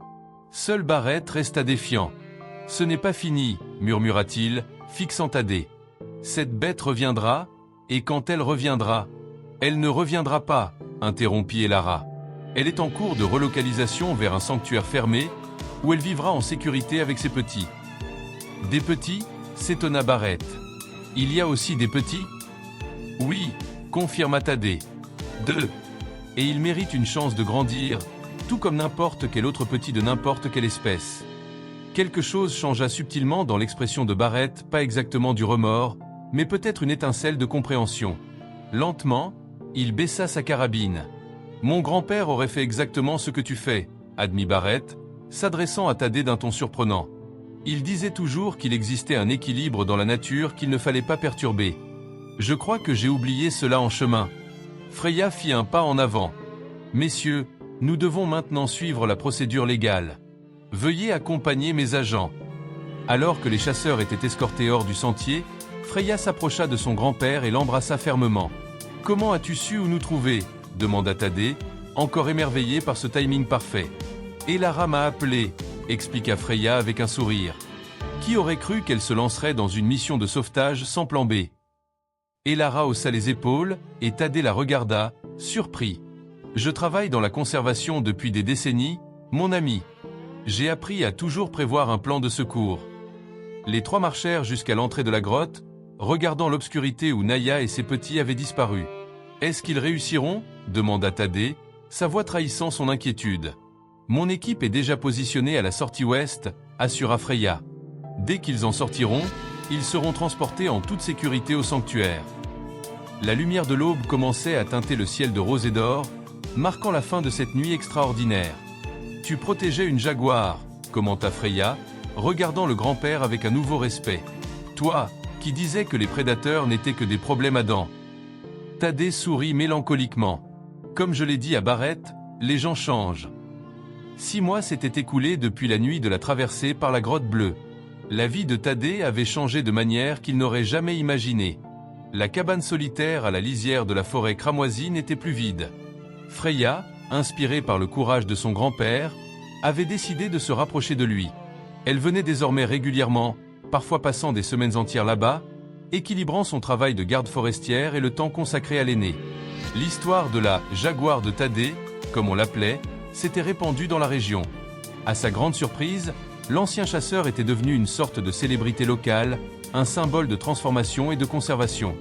Seul Barrett resta défiant. « Ce n'est pas fini, » murmura-t-il, fixant Thaddée. « Cette bête reviendra, et quand elle reviendra, elle ne reviendra pas, » interrompit Elara. « Elle est en cours de relocalisation vers un sanctuaire fermé, où elle vivra en sécurité avec ses petits. » « Des petits » s'étonna Barrett. « Il y a aussi des petits ?»« Oui, » confirma Thaddée. « 2. Et ils méritent une chance de grandir, tout comme n'importe quel autre petit de n'importe quelle espèce. » Quelque chose changea subtilement dans l'expression de Barrett, pas exactement du remords, mais peut-être une étincelle de compréhension. Lentement, il baissa sa carabine. « Mon grand-père aurait fait exactement ce que tu fais, » admit Barrett, s'adressant à Thaddée d'un ton surprenant. Il disait toujours qu'il existait un équilibre dans la nature qu'il ne fallait pas perturber. Je crois que j'ai oublié cela en chemin. Freya fit un pas en avant. « Messieurs, nous devons maintenant suivre la procédure légale. Veuillez accompagner mes agents. » Alors que les chasseurs étaient escortés hors du sentier, Freya s'approcha de son grand-père et l'embrassa fermement. « Comment as-tu su où nous trouver ?» demanda Thaddée, encore émerveillé par ce timing parfait. « Elara m'a appelé, » expliqua Freya avec un sourire. Qui aurait cru qu'elle se lancerait dans une mission de sauvetage sans plan B? Elara haussa les épaules, et Thaddée la regarda, surpris. « Je travaille dans la conservation depuis des décennies, mon ami. J'ai appris à toujours prévoir un plan de secours. » Les trois marchèrent jusqu'à l'entrée de la grotte, regardant l'obscurité où Naya et ses petits avaient disparu. « Est-ce qu'ils réussiront ?» demanda Thaddée, sa voix trahissant son inquiétude. « Mon équipe est déjà positionnée à la sortie ouest, » assura Freya. « Dès qu'ils en sortiront, ils seront transportés en toute sécurité au sanctuaire. » La lumière de l'aube commençait à teinter le ciel de rose et d'or, marquant la fin de cette nuit extraordinaire. « Tu protégeais une jaguar, » commenta Freya, regardant le grand-père avec un nouveau respect. « Toi, qui disais que les prédateurs n'étaient que des problèmes à dents. » Thaddée sourit mélancoliquement. « Comme je l'ai dit à Barrett, les gens changent. » 6 mois s'étaient écoulés depuis la nuit de la traversée par la grotte bleue. La vie de Thaddée avait changé de manière qu'il n'aurait jamais imaginée. La cabane solitaire à la lisière de la forêt cramoisie n'était plus vide. Freya, inspirée par le courage de son grand-père, avait décidé de se rapprocher de lui. Elle venait désormais régulièrement, parfois passant des semaines entières là-bas, équilibrant son travail de garde forestière et le temps consacré à l'aîné. L'histoire de la « jaguar de Thaddée », comme on l'appelait, s'était répandue dans la région. À sa grande surprise, l'ancien chasseur était devenu une sorte de célébrité locale, un symbole de transformation et de conservation.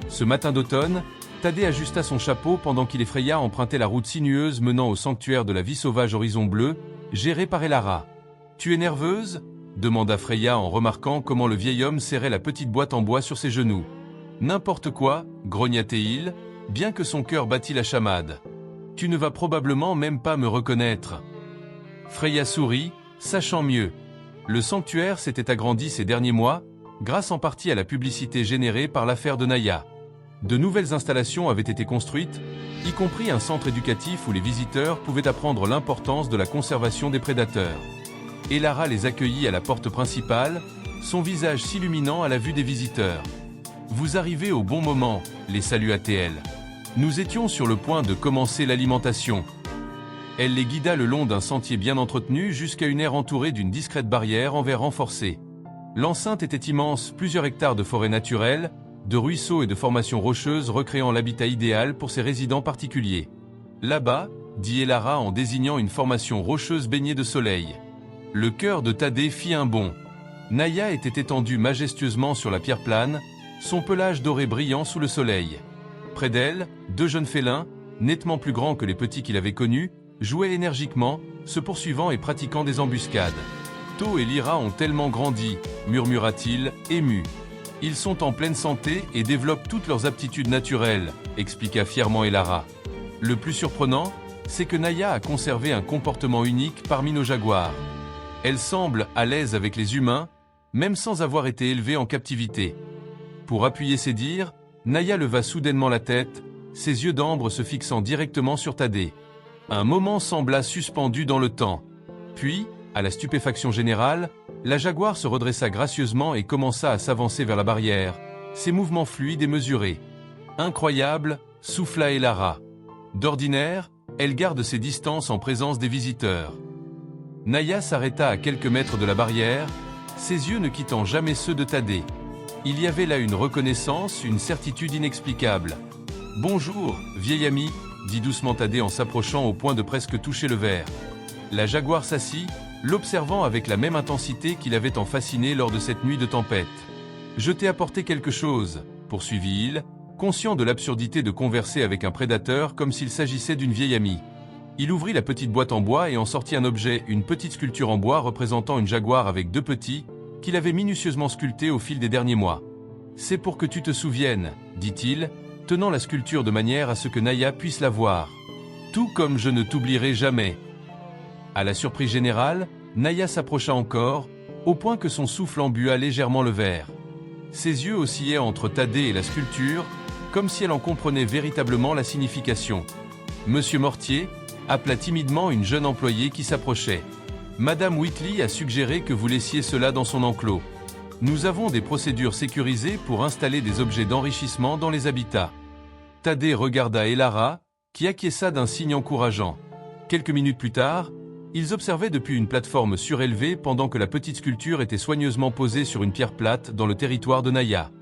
Ce matin d'automne, Thaddée ajusta son chapeau pendant qu'il et Freya empruntaient la route sinueuse menant au sanctuaire de la vie sauvage Horizon Bleu, géré par Elara. « Tu es nerveuse ?» demanda Freya en remarquant comment le vieil homme serrait la petite boîte en bois sur ses genoux. « N'importe quoi, » grogna-t-il, bien que son cœur battît la chamade. « Tu ne vas probablement même pas me reconnaître. » Freya sourit, sachant mieux. Le sanctuaire s'était agrandi ces derniers mois, grâce en partie à la publicité générée par l'affaire de Naya. De nouvelles installations avaient été construites, y compris un centre éducatif où les visiteurs pouvaient apprendre l'importance de la conservation des prédateurs. Elara les accueillit à la porte principale, son visage s'illuminant à la vue des visiteurs. « Vous arrivez au bon moment », les salua-t-elle. Nous étions sur le point de commencer l'alimentation. Elle les guida le long d'un sentier bien entretenu jusqu'à une aire entourée d'une discrète barrière en verre renforcé. L'enceinte était immense, plusieurs hectares de forêt naturelle, de ruisseaux et de formations rocheuses recréant l'habitat idéal pour ces résidents particuliers. Là-bas, dit Elara en désignant une formation rocheuse baignée de soleil. Le cœur de Thaddée fit un bond. Naya était étendue majestueusement sur la pierre plane, son pelage doré brillant sous le soleil. Près d'elle, 2 jeunes félins, nettement plus grands que les petits qu'il avait connus, jouaient énergiquement, se poursuivant et pratiquant des embuscades. To et Lyra ont tellement grandi, murmura-t-il, ému. Ils sont en pleine santé et développent toutes leurs aptitudes naturelles, expliqua fièrement Elara. Le plus surprenant, c'est que Naya a conservé un comportement unique parmi nos jaguars. Elle semble à l'aise avec les humains, même sans avoir été élevée en captivité. Pour appuyer ses dires, Naya leva soudainement la tête, ses yeux d'ambre se fixant directement sur Thaddée. Un moment sembla suspendu dans le temps. Puis, à la stupéfaction générale, la jaguar se redressa gracieusement et commença à s'avancer vers la barrière, ses mouvements fluides et mesurés. Incroyable, souffla Elara. D'ordinaire, elle garde ses distances en présence des visiteurs. Naya s'arrêta à quelques mètres de la barrière, ses yeux ne quittant jamais ceux de Thaddée. Il y avait là une reconnaissance, une certitude inexplicable. « Bonjour, vieil ami », dit doucement Thaddée en s'approchant au point de presque toucher le verre. La jaguar s'assit, l'observant avec la même intensité qui l'avait tant fasciné lors de cette nuit de tempête. « Je t'ai apporté quelque chose », poursuivit-il, conscient de l'absurdité de converser avec un prédateur comme s'il s'agissait d'une vieille amie. Il ouvrit la petite boîte en bois et en sortit un objet, une petite sculpture en bois représentant une jaguar avec deux petits, qu'il avait minutieusement sculptés au fil des derniers mois. « C'est pour que tu te souviennes, » dit-il, tenant la sculpture de manière à ce que Naya puisse la voir. « Tout comme je ne t'oublierai jamais. » À la surprise générale, Naya s'approcha encore, au point que son souffle embua légèrement le verre. Ses yeux oscillaient entre Thaddée et la sculpture, comme si elle en comprenait véritablement la signification. « Monsieur Mortier » appela timidement une jeune employée qui s'approchait. « Madame Whitley a suggéré que vous laissiez cela dans son enclos. Nous avons des procédures sécurisées pour installer des objets d'enrichissement dans les habitats. » Thaddée regarda Elara, qui acquiesça d'un signe encourageant. Quelques minutes plus tard, ils observaient depuis une plateforme surélevée pendant que la petite sculpture était soigneusement posée sur une pierre plate dans le territoire de Naya.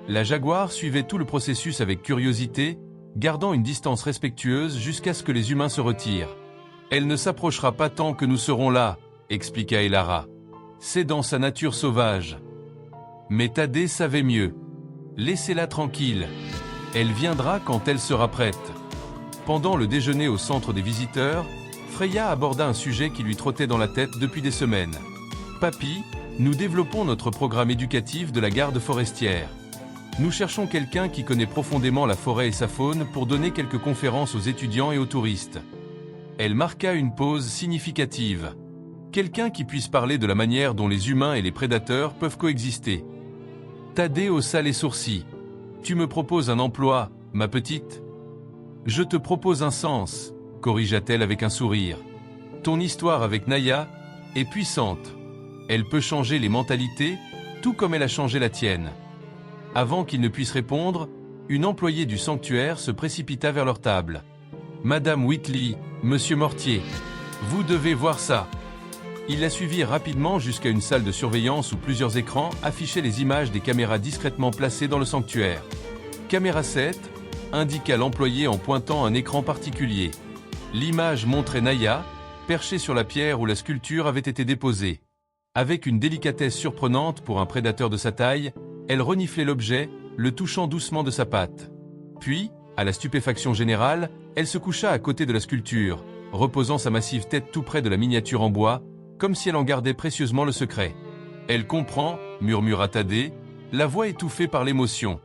La jaguar suivait tout le processus avec curiosité, gardant une distance respectueuse jusqu'à ce que les humains se retirent. « Elle ne s'approchera pas tant que nous serons là, » expliqua Elara. « C'est dans sa nature sauvage. » Mais Thaddée savait mieux. « Laissez-la tranquille. Elle viendra quand elle sera prête. » Pendant le déjeuner au centre des visiteurs, Freya aborda un sujet qui lui trottait dans la tête depuis des semaines. « Papy, nous développons notre programme éducatif de la garde forestière. Nous cherchons quelqu'un qui connaît profondément la forêt et sa faune pour donner quelques conférences aux étudiants et aux touristes. » Elle marqua une pause significative. Quelqu'un qui puisse parler de la manière dont les humains et les prédateurs peuvent coexister. Thaddée haussa les sourcils. « Tu me proposes un emploi, ma petite ? » « Je te propose un sens, » corrigea-t-elle avec un sourire. « Ton histoire avec Naya est puissante. Elle peut changer les mentalités, tout comme elle a changé la tienne. » Avant qu'il ne puisse répondre, une employée du sanctuaire se précipita vers leur table. « Madame Whitley, Monsieur Mortier, vous devez voir ça. » Ils la suivirent rapidement jusqu'à une salle de surveillance où plusieurs écrans affichaient les images des caméras discrètement placées dans le sanctuaire. « Caméra 7 » indiqua l'employé en pointant un écran particulier. L'image montrait Naya, perchée sur la pierre où la sculpture avait été déposée. Avec une délicatesse surprenante pour un prédateur de sa taille, elle reniflait l'objet, le touchant doucement de sa patte. Puis, à la stupéfaction générale, elle se coucha à côté de la sculpture, reposant sa massive tête tout près de la miniature en bois, comme si elle en gardait précieusement le secret. « Elle comprend », murmura Thaddée, la voix étouffée par l'émotion.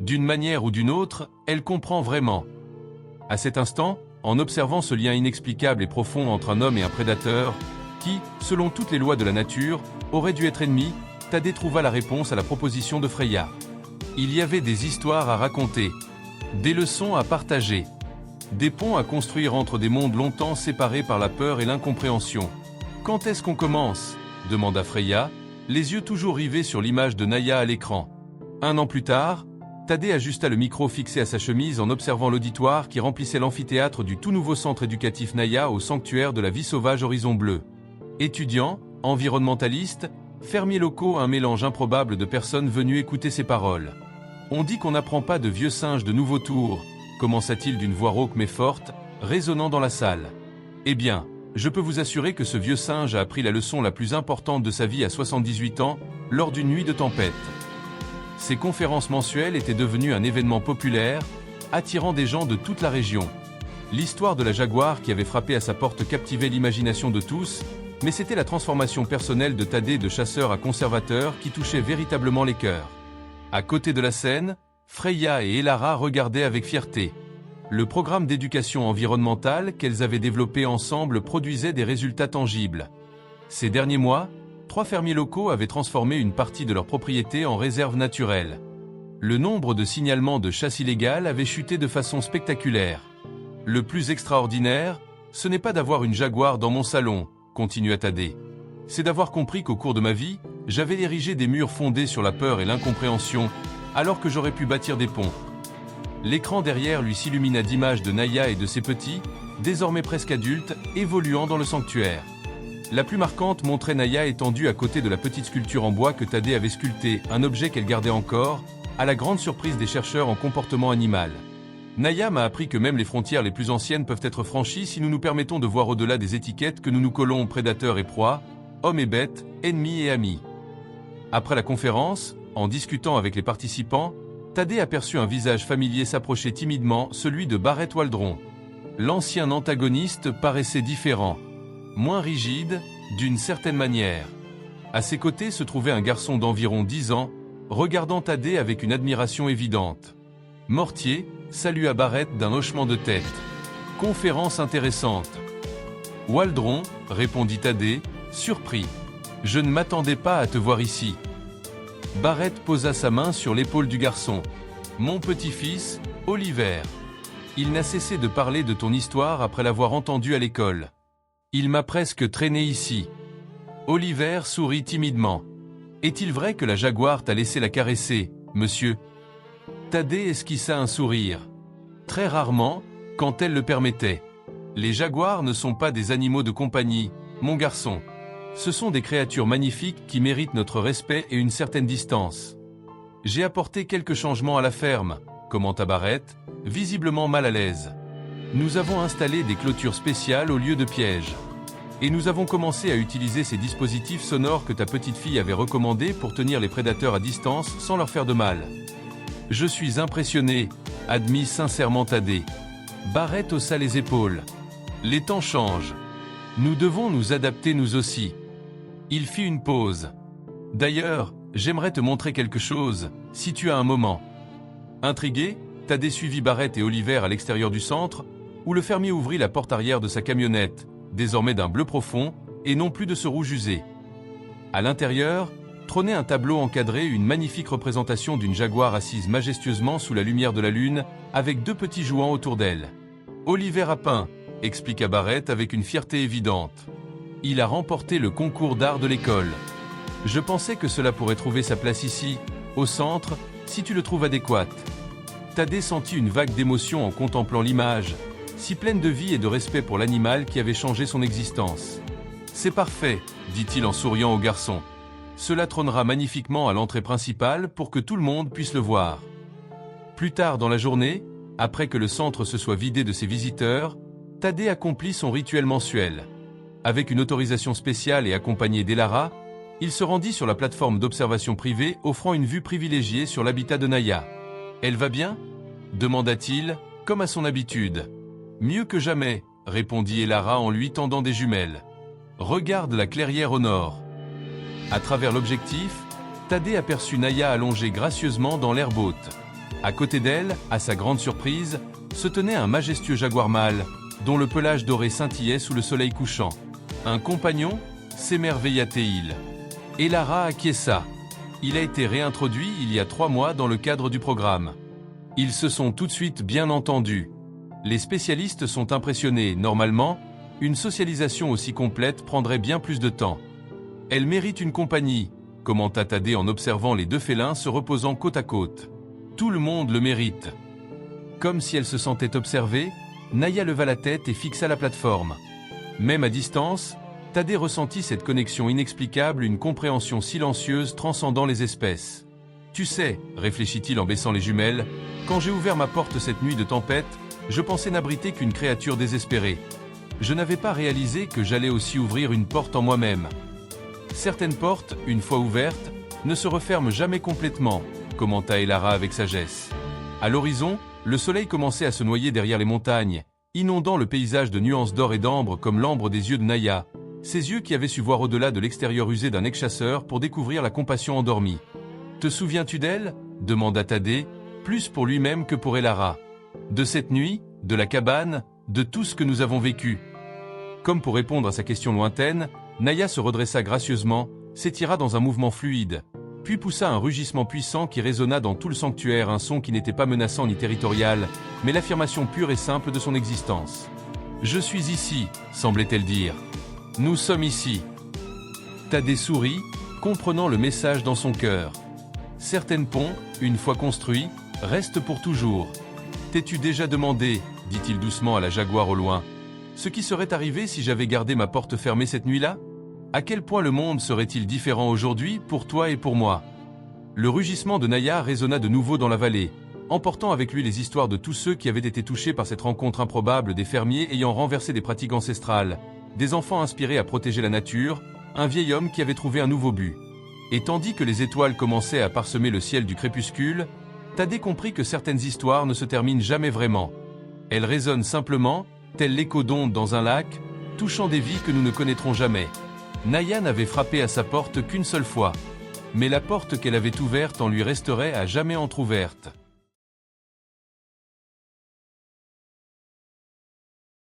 D'une manière ou d'une autre, elle comprend vraiment. À cet instant, en observant ce lien inexplicable et profond entre un homme et un prédateur, qui, selon toutes les lois de la nature, aurait dû être ennemis, Thaddée trouva la réponse à la proposition de Freya. Il y avait des histoires à raconter, des leçons à partager, des ponts à construire entre des mondes longtemps séparés par la peur et l'incompréhension. « Quand est-ce qu'on commence ?» demanda Freya, les yeux toujours rivés sur l'image de Naya à l'écran. 1 an plus tard, Thaddée ajusta le micro fixé à sa chemise en observant l'auditoire qui remplissait l'amphithéâtre du tout nouveau centre éducatif Naya au sanctuaire de la vie sauvage Horizon Bleu. Étudiants, environnementalistes, fermiers locaux, un mélange improbable de personnes venues écouter ses paroles. « On dit qu'on n'apprend pas de vieux singes de nouveau tour », commença-t-il d'une voix rauque mais forte, résonnant dans la salle. « Eh bien, je peux vous assurer que ce vieux singe a appris la leçon la plus importante de sa vie à 78 ans, lors d'une nuit de tempête. » Ces conférences mensuelles étaient devenues un événement populaire, attirant des gens de toute la région. L'histoire de la jaguar qui avait frappé à sa porte captivait l'imagination de tous, mais c'était la transformation personnelle de Thaddée de chasseur à conservateur qui touchait véritablement les cœurs. À côté de la scène, Freya et Elara regardaient avec fierté. Le programme d'éducation environnementale qu'elles avaient développé ensemble produisait des résultats tangibles. Ces derniers mois, 3 fermiers locaux avaient transformé une partie de leur propriété en réserve naturelle. Le nombre de signalements de chasse illégale avait chuté de façon spectaculaire. Le plus extraordinaire, ce n'est pas d'avoir une jaguar dans mon salon, continua Thaddée. C'est d'avoir compris qu'au cours de ma vie, j'avais érigé des murs fondés sur la peur et l'incompréhension, alors que j'aurais pu bâtir des ponts. L'écran derrière lui s'illumina d'images de Naya et de ses petits, désormais presque adultes, évoluant dans le sanctuaire. La plus marquante montrait Naya étendue à côté de la petite sculpture en bois que Thaddée avait sculptée, un objet qu'elle gardait encore, à la grande surprise des chercheurs en comportement animal. Naya m'a appris que même les frontières les plus anciennes peuvent être franchies si nous nous permettons de voir au-delà des étiquettes que nous nous collons prédateurs et proies, hommes et bêtes, ennemis et amis. Après la conférence, en discutant avec les participants, Thaddée aperçut un visage familier s'approcher timidement, celui de Barrett Waldron. L'ancien antagoniste paraissait différent, moins rigide, d'une certaine manière. À ses côtés se trouvait un garçon d'environ 10 ans, regardant Thaddée avec une admiration évidente. Mortier salua Barrett d'un hochement de tête. Conférence intéressante. Waldron, répondit Thaddée, surpris. Je ne m'attendais pas à te voir ici. Barrett posa sa main sur l'épaule du garçon. Mon petit-fils, Oliver. Il n'a cessé de parler de ton histoire après l'avoir entendu à l'école. Il m'a presque traîné ici. Oliver sourit timidement. Est-il vrai que la jaguar t'a laissé la caresser, monsieur ? Thaddée esquissa un sourire. Très rarement, quand elle le permettait. Les jaguars ne sont pas des animaux de compagnie, mon garçon. Ce sont des créatures magnifiques qui méritent notre respect et une certaine distance. J'ai apporté quelques changements à la ferme, commenta Barrett, visiblement mal à l'aise. Nous avons installé des clôtures spéciales au lieu de pièges. Et nous avons commencé à utiliser ces dispositifs sonores que ta petite fille avait recommandés pour tenir les prédateurs à distance sans leur faire de mal. Je suis impressionné, admit sincèrement Thaddée. Barrett haussa les épaules. Les temps changent. Nous devons nous adapter nous aussi. Il fit une pause. D'ailleurs, j'aimerais te montrer quelque chose, si tu as un moment. Intrigué, Thaddée suivit Barrett et Oliver à l'extérieur du centre, où le fermier ouvrit la porte arrière de sa camionnette, désormais d'un bleu profond, et non plus de ce rouge usé. À l'intérieur, trônait un tableau encadré, une magnifique représentation d'une jaguar assise majestueusement sous la lumière de la lune, avec 2 petits jouants autour d'elle. Oliver a peint, expliqua Barrett avec une fierté évidente. Il a remporté le concours d'art de l'école. Je pensais que cela pourrait trouver sa place ici, au centre, si tu le trouves adéquate. Thaddée sentit une vague d'émotion en contemplant l'image, si pleine de vie et de respect pour l'animal qui avait changé son existence. C'est parfait, dit-il en souriant au garçon. Cela trônera magnifiquement à l'entrée principale pour que tout le monde puisse le voir. Plus tard dans la journée, après que le centre se soit vidé de ses visiteurs, Thaddée accomplit son rituel mensuel. Avec une autorisation spéciale et accompagné d'Elara, il se rendit sur la plateforme d'observation privée offrant une vue privilégiée sur l'habitat de Naya. « Elle va bien » demanda-t-il, comme à son habitude. « Mieux que jamais » répondit Elara en lui tendant des jumelles. « Regarde la clairière au nord. » À travers l'objectif, Thaddée aperçut Naya allongée gracieusement dans l'herbe haute. À côté d'elle, à sa grande surprise, se tenait un majestueux jaguar mâle, dont le pelage doré scintillait sous le soleil couchant. Un compagnon, s'émerveilla-t-il. Elara acquiesça. Il a été réintroduit il y a 3 mois dans le cadre du programme. Ils se sont tout de suite bien entendus. Les spécialistes sont impressionnés. Normalement, une socialisation aussi complète prendrait bien plus de temps. Elle mérite une compagnie, commenta Thaddée en observant les 2 félins se reposant côte à côte. Tout le monde le mérite. Comme si elle se sentait observée, Naya leva la tête et fixa la plateforme. Même à distance, Thaddée ressentit cette connexion inexplicable, une compréhension silencieuse transcendant les espèces. « Tu sais, réfléchit-il en baissant les jumelles, quand j'ai ouvert ma porte cette nuit de tempête, je pensais n'abriter qu'une créature désespérée. Je n'avais pas réalisé que j'allais aussi ouvrir une porte en moi-même. Certaines portes, une fois ouvertes, ne se referment jamais complètement, commenta Elara avec sagesse. À l'horizon, le soleil commençait à se noyer derrière les montagnes, inondant le paysage de nuances d'or et d'ambre comme l'ambre des yeux de Naya, ces yeux qui avaient su voir au-delà de l'extérieur usé d'un ex-chasseur pour découvrir la compassion endormie. « Te souviens-tu d'elle » demanda Thaddée, plus pour lui-même que pour Elara. « De cette nuit, de la cabane, de tout ce que nous avons vécu. » Comme pour répondre à sa question lointaine, Naya se redressa gracieusement, s'étira dans un mouvement fluide, puis poussa un rugissement puissant qui résonna dans tout le sanctuaire, un son qui n'était pas menaçant ni territorial, mais l'affirmation pure et simple de son existence. « Je suis ici », semblait-elle dire. « Nous sommes ici. » Thaddée sourit, comprenant le message dans son cœur. Certains ponts, une fois construits, restent pour toujours. « T'es-tu déjà demandé, dit-il doucement à la jaguar au loin, ce qui serait arrivé si j'avais gardé ma porte fermée cette nuit-là ? À quel point le monde serait-il différent aujourd'hui pour toi et pour moi ?» Le rugissement de Naya résonna de nouveau dans la vallée, emportant avec lui les histoires de tous ceux qui avaient été touchés par cette rencontre improbable, des fermiers ayant renversé des pratiques ancestrales, des enfants inspirés à protéger la nature, un vieil homme qui avait trouvé un nouveau but. Et tandis que les étoiles commençaient à parsemer le ciel du crépuscule, Thaddée comprit que certaines histoires ne se terminent jamais vraiment. Elles résonnent simplement, tel l'écho d'ondes dans un lac, touchant des vies que nous ne connaîtrons jamais. Naya n'avait frappé à sa porte qu'une seule fois, mais la porte qu'elle avait ouverte en lui resterait à jamais entr'ouverte.